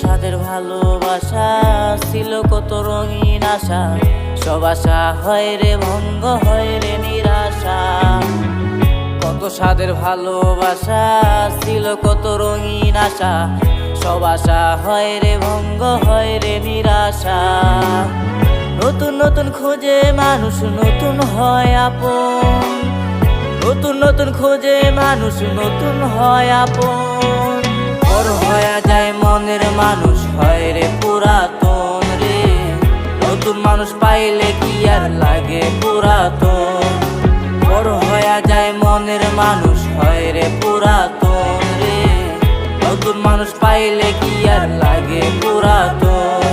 স্বাদের ভালোবাসা ছিল, কত রঙিন আশা, সব আশা হয় রে ভঙ্গ, হয় রে নিরাশা। কত স্বাদের ভালোবাসা ছিল, কত রঙিন আশা, সব আশা হয় রে ভঙ্গ, হয় রে নিরাশা। নতুন নতুন খোঁজে মানুষ, নতুন হয় আপন, নতুন নতুন খোঁজে মানুষ, নতুন হয় আপন। বড় হয়ে যায় মনের মানুষ, হয় রে পুরাতন রে। নতুন মানুষ পাইলে কি আর লাগে পুরাতন। বড় হয়ে যায় মনের মানুষ, হয় রে পুরাতন রে। নতুন মানুষ পাইলে কি আর লাগে পুরাতন।